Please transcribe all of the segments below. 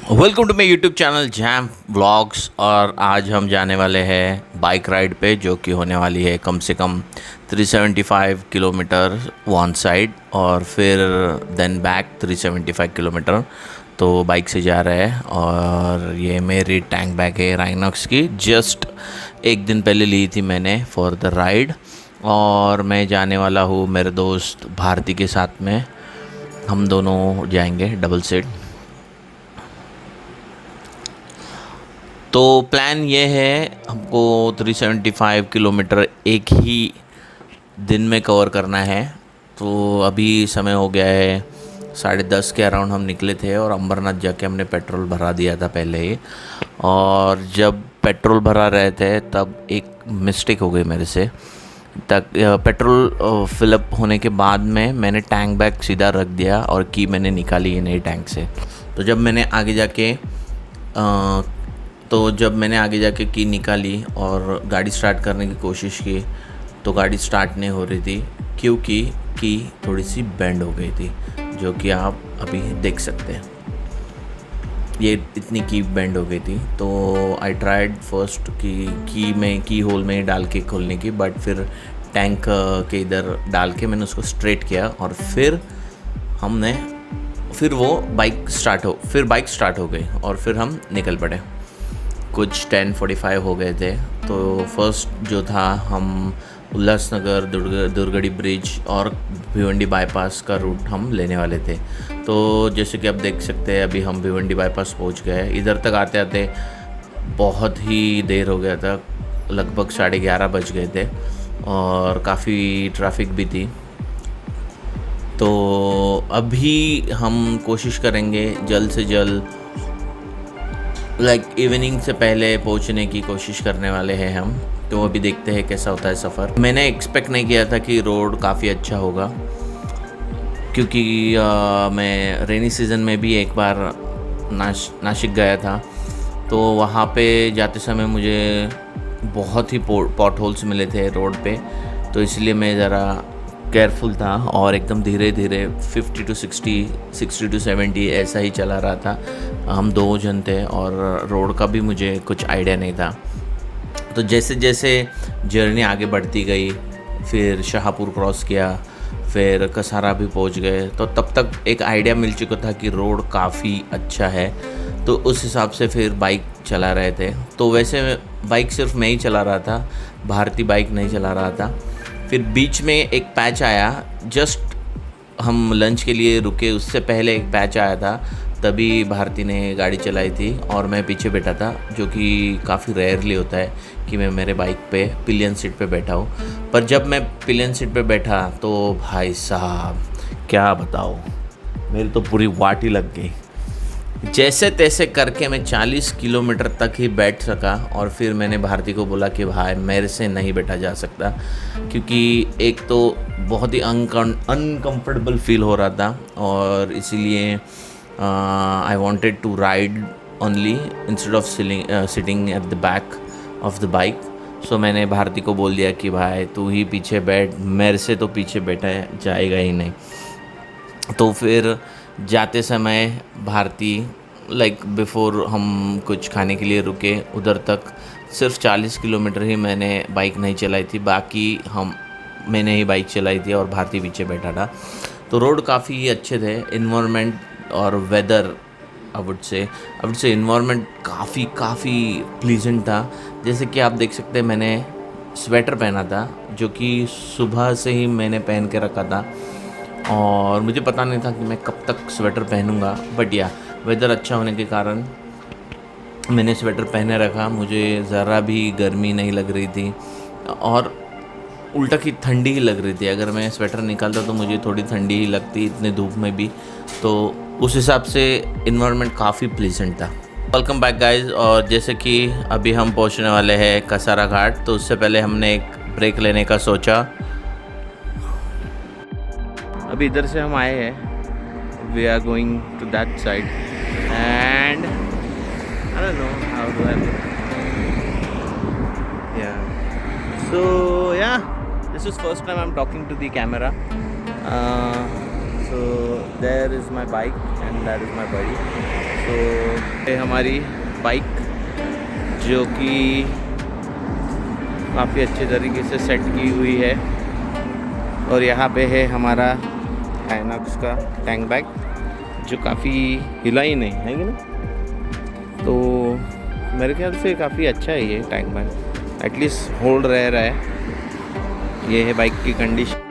Welcome to my YouTube channel jam vlogs. और आज हम जाने वाले हैं बाइक राइड पे, जो कि होने वाली है कम से कम 375 किलोमीटर वन साइड और फिर देन बैक 375 किलोमीटर। तो बाइक से जा रहे हैं। और ये मेरी टैंक बैग है राइनॉक्स की, जस्ट एक दिन पहले ली थी मैंने फॉर द राइड। और मैं जाने वाला हूँ मेरे दोस्त भारती के साथ में, हम दोनों जाएंगे डबल सीट। तो प्लान ये है, हमको 375 किलोमीटर एक ही दिन में कवर करना है। तो अभी समय हो गया है 10:30 के अराउंड हम निकले थे और अम्बरनाथ जाके हमने पेट्रोल भरा दिया था पहले ही। और जब पेट्रोल भरा रहे थे तब एक मिस्टेक हो गई मेरे से। तक पेट्रोल फिलअप होने के बाद में मैंने टैंक बैग सीधा रख दिया और की मैंने निकाली ही नहीं टैंक से। तो जब मैंने आगे जाके की निकाली और गाड़ी स्टार्ट करने की कोशिश की तो गाड़ी स्टार्ट नहीं हो रही थी, क्योंकि की थोड़ी सी बेंड हो गई थी, जो कि आप अभी देख सकते हैं। ये इतनी की बेंड हो गई थी। तो आई ट्राइड फर्स्ट की होल में डाल के खोलने की, बट फिर टैंक के इधर डाल के मैंने उसको स्ट्रेट किया और फिर बाइक स्टार्ट हो गई और फिर हम निकल पड़े। कुछ 10:45 हो गए थे। तो फर्स्ट जो था, हम उल्लासनगर दुर्गड़ी ब्रिज और भिवंडी बाईपास का रूट हम लेने वाले थे। तो जैसे कि आप देख सकते हैं, अभी हम भिवंडी बाईपास पहुंच गए। इधर तक आते आते बहुत ही देर हो गया था, लगभग 11:30 बज गए थे और काफ़ी ट्रैफिक भी थी। तो अभी हम कोशिश करेंगे जल्द से जल्द इवनिंग से पहले पहुंचने की कोशिश करने वाले हैं हम। तो अभी देखते हैं कैसा होता है सफ़र। मैंने एक्सपेक्ट नहीं किया था कि रोड काफ़ी अच्छा होगा, क्योंकि मैं रेनी सीज़न में भी एक बार नासिक गया था। तो वहाँ पे जाते समय मुझे बहुत ही पॉट होल्स मिले थे रोड पे। तो इसलिए मैं ज़रा केयरफुल था और एकदम धीरे धीरे 50 to 60, 60 to 70 ऐसा ही चला रहा था। हम दो जन थे और रोड का भी मुझे कुछ आइडिया नहीं था। तो जैसे जैसे जर्नी आगे बढ़ती गई, फिर शाहपुर क्रॉस किया, फिर कसारा भी पहुंच गए, तो तब तक एक आइडिया मिल चुका था कि रोड काफ़ी अच्छा है। तो उस हिसाब से फिर बाइक चला रहे थे। तो वैसे बाइक सिर्फ मैं ही चला रहा था, भारती बाइक नहीं चला रहा था। फिर बीच में एक पैच आया, जस्ट हम लंच के लिए रुके उससे पहले एक पैच आया था, तभी भारती ने गाड़ी चलाई थी और मैं पीछे बैठा था, जो कि काफ़ी रेयरली होता है कि मैं मेरे बाइक पे पिलियन सीट पे बैठा हूँ। पर जब मैं पिलियन सीट पे बैठा तो भाई साहब क्या बताओ, मेरी तो पूरी वाट ही लग गई। जैसे तैसे करके मैं 40 किलोमीटर तक ही बैठ सका और फिर मैंने भारती को बोला कि भाई मेरे से नहीं बैठा जा सकता, क्योंकि एक तो बहुत ही अनकम्फर्टेबल फील हो रहा था और इसीलिए I wanted to ride only instead of sitting at the back of the bike. So मैंने भारती को बोल दिया कि भाई तू ही पीछे बैठ, मेरे से तो पीछे बैठा जाएगा ही नहीं। तो फिर जाते समय भारती बिफोर हम कुछ खाने के लिए रुके, उधर तक सिर्फ 40 किलोमीटर ही मैंने बाइक नहीं चलाई थी, बाकी मैंने ही बाइक चलाई थी और भारती पीछे बैठा था। तो रोड काफ़ी अच्छे थे, इन्वायरमेंट और whether I would say environment काफ़ी प्लीजेंट था। जैसे कि आप देख सकते हैं, मैंने स्वेटर पहना था, जो कि सुबह से ही मैंने पहन के रखा था और मुझे पता नहीं था कि मैं कब तक स्वेटर पहनूंगा। बट वेदर अच्छा होने के कारण मैंने स्वेटर पहने रखा। मुझे ज़रा भी गर्मी नहीं लग रही थी और उल्टा की ठंडी ही लग रही थी। अगर मैं स्वेटर निकालता तो मुझे थोड़ी ठंडी ही लगती, इतने धूप में भी। तो उस हिसाब से इन्वायरमेंट काफ़ी प्लीजेंट था। Welcome back guys. और जैसे कि अभी हम पहुंचने वाले हैं कसारा घाट, तो उससे पहले हमने एक ब्रेक लेने का सोचा। अभी इधर से हम आए हैं, we are going to that side and I don't know how do I this is first time I am talking to the camera. So there is my bike and that is my buddy. So ये हमारी bike जो कि काफ़ी अच्छे तरीके से set की हुई है। और यहाँ पे है हमारा आइनॉक्स का टैंक बैग जो काफ़ी हिला ही नहीं है ना, तो मेरे ख्याल से काफ़ी अच्छा है ये टैंक बैग, एटलीस्ट होल्ड रह रहा है। ये है बाइक की कंडीशन।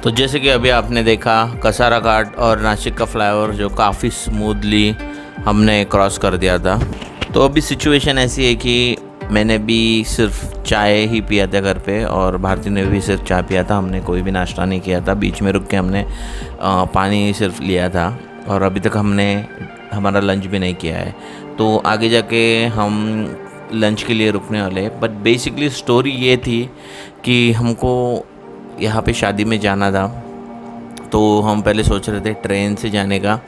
तो जैसे कि अभी आपने देखा कसारा घाट और नासिक का फ्लाईओवर जो काफ़ी स्मूथली हमने क्रॉस कर दिया था। तो अभी सिचुएशन ऐसी है कि मैंने भी सिर्फ चाय ही पिया था घर पे, और भारती ने भी सिर्फ चाय पिया था। हमने कोई भी नाश्ता नहीं किया था। बीच में रुक के हमने पानी सिर्फ लिया था, और अभी तक हमने हमारा लंच भी नहीं किया है। तो आगे जाके हम लंच के लिए रुकने वाले। बट बेसिकली स्टोरी ये थी कि हमको यहाँ पे शादी में जाना था, तो हम पहले सोच रहे थे ट्रेन से जाने का,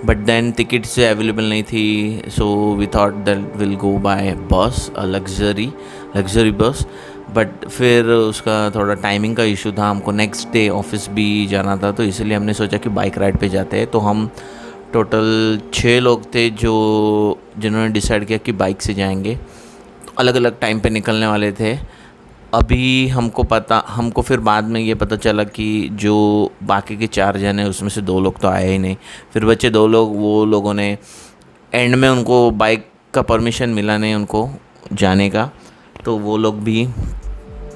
बट देन टिकट्स अवेलेबल नहीं थी। So we thought that will go by bus, luxury bus. But फिर उसका थोड़ा टाइमिंग का इशू था, हमको नेक्स्ट डे ऑफिस भी जाना था, तो इसलिए हमने सोचा कि बाइक राइड पे जाते हैं। तो हम टोटल 6 लोग थे जिन्होंने डिसाइड किया कि बाइक से जाएंगे। तो अलग अलग टाइम पे निकलने वाले थे। अभी हमको फिर बाद में ये पता चला कि जो बाकी के 4 जन हैं उसमें से 2 लोग तो आए ही नहीं। फिर बचे 2 लोग, वो लोगों ने एंड में, उनको बाइक का परमिशन मिला नहीं उनको जाने का, तो वो लोग भी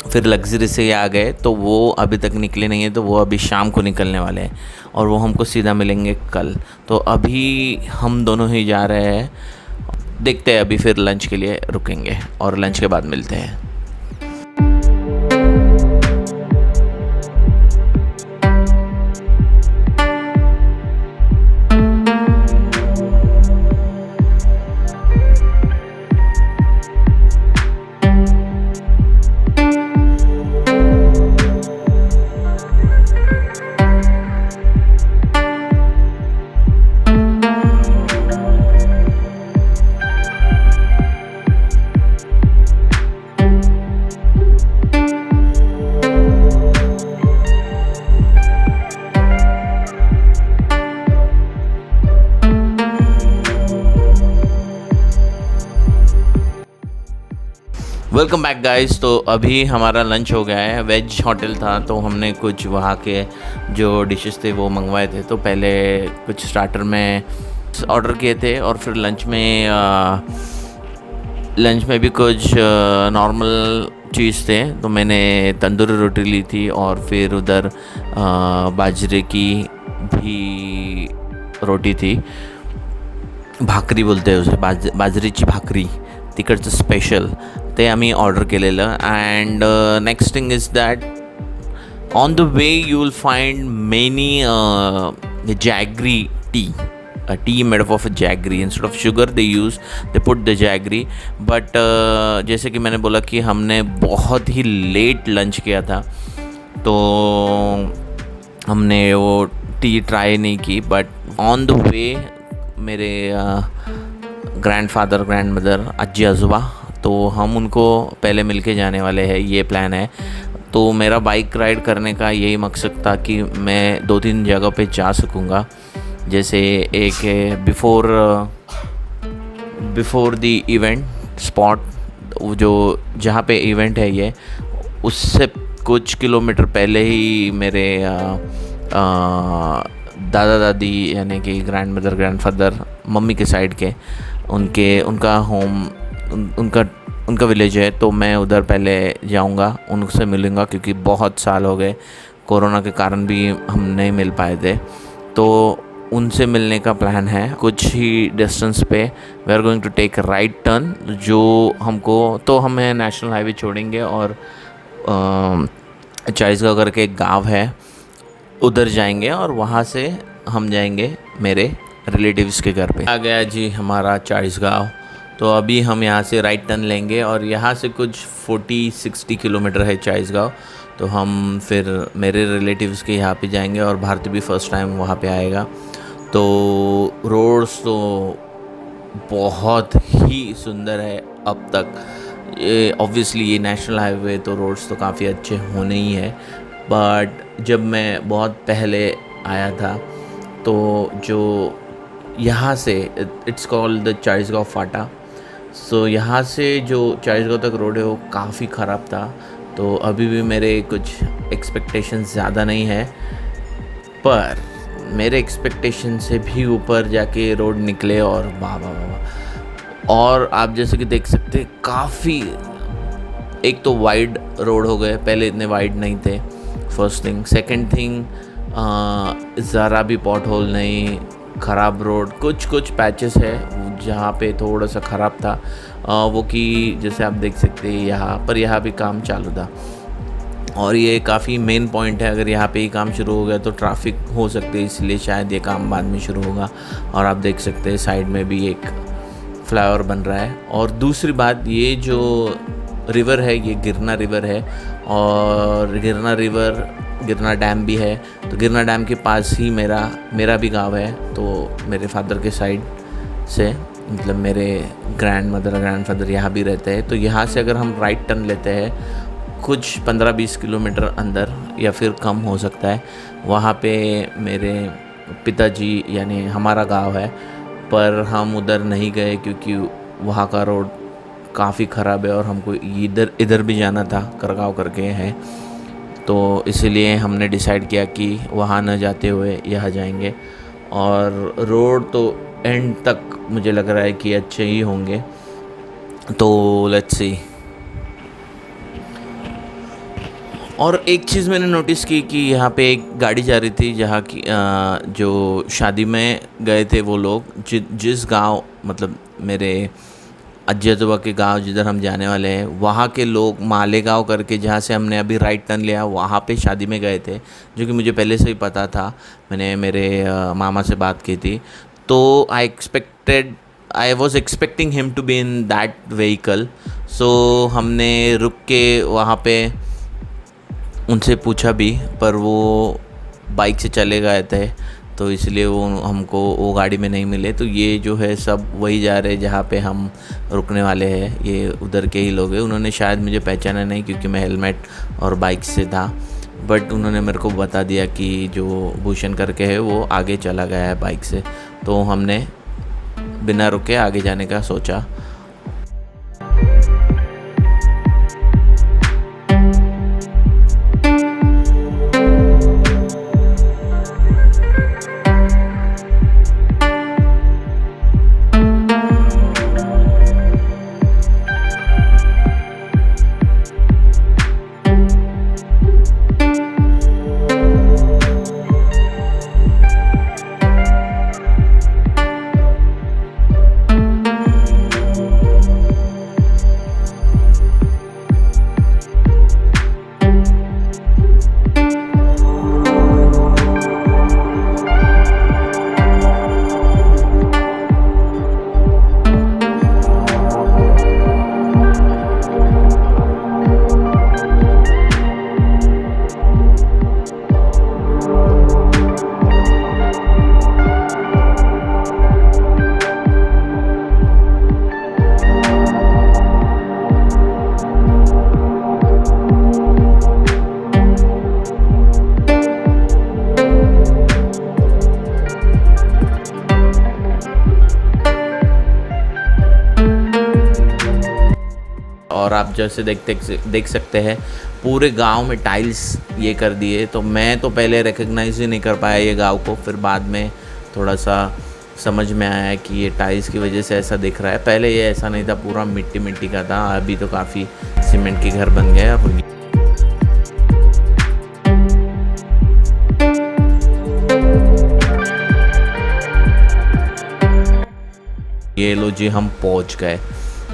फिर लग्जरी से आ गए। तो वो अभी तक निकले नहीं हैं, तो वो अभी शाम को निकलने वाले हैं और वो हमको सीधा मिलेंगे कल। तो अभी हम दोनों ही जा रहे हैं, देखते हैं। अभी फिर लंच के लिए रुकेंगे और लंच के बाद मिलते हैं। Welcome back guys. तो अभी हमारा लंच हो गया है। वेज होटल था, तो हमने कुछ वहाँ के जो डिशेस थे वो मंगवाए थे। तो पहले कुछ स्टार्टर में ऑर्डर किए थे, और फिर लंच में भी कुछ नॉर्मल चीज़ थे। तो मैंने तंदूरी रोटी ली थी, और फिर उधर बाजरे की भी रोटी थी, भाकरी बोलते हैं उसे, बाजरीची भाकरी, तिकडचं स्पेशल, ते आम्ही ऑर्डर केलेलं. And next thing is that on the way you will find many jaggery T, a tea made up of a jaggery. Instead of sugar they put the jaggery. But जैसे कि मैंने बोला कि हमने बहुत ही लेट लंच किया था, तो हमने वो टी ट्राई नहीं की. बट ऑन द वे मेरे ग्रैंडफादर, ग्रैंडमदर, अज्जी आजोबा, तो हम उनको पहले मिलके जाने वाले हैं, ये प्लान है. तो मेरा बाइक राइड करने का यही मकसद था कि मैं 2-3 जगह पे जा सकूँगा. जैसे एक है बिफोर द इवेंट स्पॉट, जो जहाँ पे इवेंट है ये, उससे कुछ किलोमीटर पहले ही मेरे दादा दादी यानी कि ग्रैंडमदर, ग्रैंडफादर, मम्मी के साइड के, उनका विलेज है. तो मैं उधर पहले जाऊंगा, उनसे मिलूंगा, क्योंकि बहुत साल हो गए, कोरोना के कारण भी हम नहीं मिल पाए थे. तो उनसे मिलने का प्लान है. कुछ ही डिस्टेंस पे we are going to take right turn, जो हमें नेशनल हाईवे छोड़ेंगे और चालीसगांव करके एक गांव है, उधर जाएंगे, और वहाँ से हम जाएंगे मेरे रिलेटिव्स के घर पे. आ गया जी हमारा चालीसगांव. तो अभी हम यहाँ से राइट टर्न लेंगे, और यहाँ से कुछ 40-60 किलोमीटर है चालीसगांव. तो हम फिर मेरे रिलेटिव्स के यहाँ पे जाएंगे, और भारती भी फर्स्ट टाइम वहाँ पे आएगा. तो रोड्स तो बहुत ही सुंदर है अब तक. ये ऑब्वियसली ये नेशनल हाईवे, तो रोड्स तो काफ़ी अच्छे होने ही है. बट जब मैं बहुत पहले आया था, तो जो यहाँ से इट्स कॉल्ड द चालीसगांव फाटा. सो यहाँ से जो चालीसगांव तक रोड है वो काफ़ी ख़राब था. तो अभी भी मेरे कुछ एक्सपेक्टेशंस ज़्यादा नहीं है, पर मेरे एक्सपेक्टेशन से भी ऊपर जाके रोड निकले, और वाह वाह वाह. और आप जैसे कि देख सकते हैं, काफ़ी, एक तो वाइड रोड हो गए, पहले इतने वाइड नहीं थे, फर्स्ट थिंग. सेकंड थिंग, ज़रा भी पॉट होल नहीं, ख़राब रोड. कुछ पैचेस है जहाँ पे थोड़ा सा ख़राब था वो कि जैसे आप देख सकते हैं यहाँ भी काम चालू था, और ये काफ़ी मेन पॉइंट है। अगर यहाँ पे ही काम शुरू हो गया तो ट्रैफिक हो सकती है, इसलिए शायद ये काम बाद में शुरू होगा। और आप देख सकते हैं साइड में भी एक फ्लाईओवर बन रहा है। और दूसरी बात, ये जो रिवर है ये गिरना रिवर है, और गिरना डैम भी है। तो गिरना डैम के पास ही मेरा भी गांव है। तो मेरे फादर के साइड से, मतलब मेरे ग्रैंडफादर यहाँ भी रहते हैं। तो यहाँ से अगर हम राइट टर्न लेते हैं कुछ 15-20 किलोमीटर अंदर या फिर कम हो सकता है, वहाँ पे मेरे पिताजी यानी हमारा गांव है। पर हम उधर नहीं गए क्योंकि वहाँ का रोड काफ़ी ख़राब है और हमको इधर भी जाना था, करगांव करके है। तो इसीलिए हमने डिसाइड किया कि वहाँ न जाते हुए यहाँ जाएंगे। और रोड तो एंड तक मुझे लग रहा है कि अच्छे ही होंगे, तो लेट्स सी। और एक चीज़ मैंने नोटिस की कि यहाँ पे एक गाड़ी जा रही थी, जहाँ की जो शादी में गए थे वो लोग, जिस गांव, मतलब मेरे अज्जाजोबा के गांव जिधर हम जाने वाले हैं, वहाँ के लोग मालेगांव करके, जहाँ से हमने अभी राइट टर्न लिया, वहाँ पे शादी में गए थे, जो कि मुझे पहले से ही पता था। मैंने मेरे मामा से बात की थी, तो I was expecting him to be in that vehicle. So हमने रुक के वहाँ पे उनसे पूछा भी, पर वो बाइक से चले गए थे, तो इसलिए वो हमको वो गाड़ी में नहीं मिले। तो ये जो है सब वही जा रहे हैं जहाँ पे हम रुकने वाले हैं। ये उधर के ही लोग हैं। उन्होंने शायद मुझे पहचाना नहीं क्योंकि मैं हेलमेट और बाइक से था, बट उन्होंने मेरे को बता दिया कि जो भूषण करके है वो आगे चला गया है बाइक से। तो हमने बिना रुके आगे जाने का सोचा। और आप जैसे देख सकते हैं पूरे गांव में टाइल्स ये कर दिए। तो मैं तो पहले रिकग्नाइज़ ही नहीं कर पाया ये गांव को, फिर बाद में थोड़ा सा समझ में आया कि ये टाइल्स की वजह से ऐसा दिख रहा है। पहले ये ऐसा नहीं था, पूरा मिट्टी मिट्टी का था। अभी तो काफ़ी सीमेंट के घर बन गए अब। ये लो जी, हम पहुंच गए।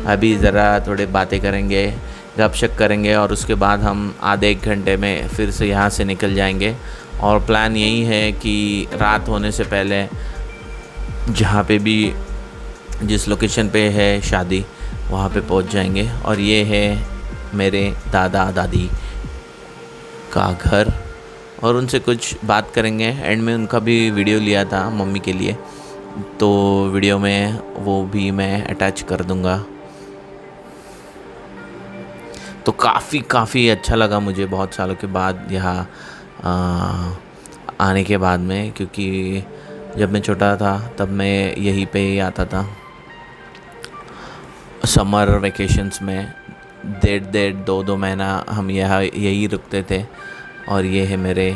अभी ज़रा थोड़े बातें करेंगे, गपशप करेंगे, और उसके बाद हम आधे एक घंटे में फिर से यहाँ से निकल जाएंगे। और प्लान यही है कि रात होने से पहले जहाँ पे भी जिस लोकेशन पे है शादी वहाँ पे पहुँच जाएंगे। और ये है मेरे दादा दादी का घर, और उनसे कुछ बात करेंगे। एंड में उनका भी वीडियो लिया था मम्मी के लिए, तो वीडियो में वो भी मैं अटैच कर दूँगा। तो काफ़ी अच्छा लगा मुझे बहुत सालों के बाद यहाँ आने के बाद में, क्योंकि जब मैं छोटा था तब मैं यहीं पे ही आता था समर वेकेशंस में। 1.5-2 महीना हम यही रुकते थे। और ये है मेरे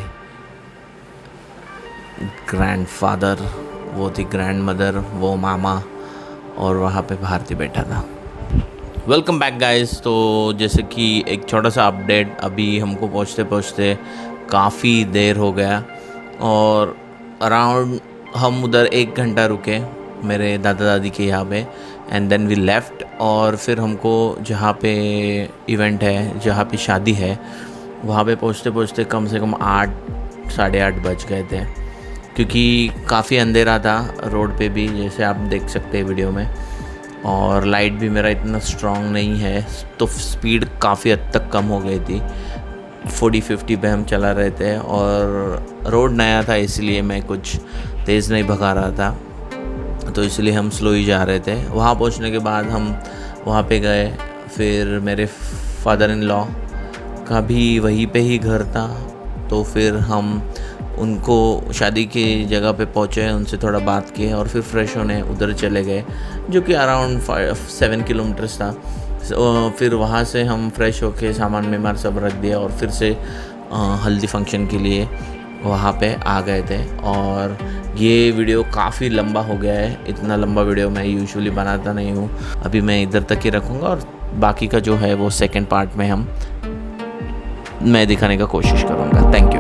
ग्रैंडफादर, वो थी ग्रैंडमदर, वो मामा, और वहाँ पे भारती बैठा था। Welcome back guys. तो जैसे कि एक छोटा सा अपडेट, अभी हमको पहुँचते काफ़ी देर हो गया, और अराउंड हम उधर 1 घंटा रुके। मेरे दादा दादी के यहाँ पे, एंड देन वी लेफ़्ट। और फिर हमको जहाँ पे इवेंट है, जहाँ पे शादी है, वहाँ पे पहुँचते पहुँचते कम से कम 8 साढ़े 8 बज गए थे, क्योंकि काफ़ी अंधेरा था रोड पे भी, जैसे आप देख सकते हैं वीडियो में। और लाइट भी मेरा इतना स्ट्रॉन्ग नहीं है, तो स्पीड काफ़ी हद तक कम हो गई थी। 40-50 पे हम चला रहे थे, और रोड नया था इसलिए मैं कुछ तेज़ नहीं भगा रहा था, तो इसलिए हम स्लो ही जा रहे थे। वहाँ पहुँचने के बाद हम वहाँ पे गए। फिर मेरे फादर इन लॉ का भी वहीं पे ही घर था, तो फिर हम उनको शादी की जगह पे पहुँचे, उनसे थोड़ा बात किए और फिर फ्रेश होने उधर चले गए, जो कि अराउंड 7 किलोमीटर्स था। फिर वहाँ से हम फ्रेश होके सामान में सब रख दिया और फिर से हल्दी फंक्शन के लिए वहाँ पे आ गए थे। और ये वीडियो काफ़ी लंबा हो गया है, इतना लंबा वीडियो मैं यूजुअली बनाता नहीं हूँ। अभी मैं इधर तक ही रखूँगा, और बाकी का जो है वो सेकंड पार्ट में मैं दिखाने का कोशिश करूँगा। Thank you.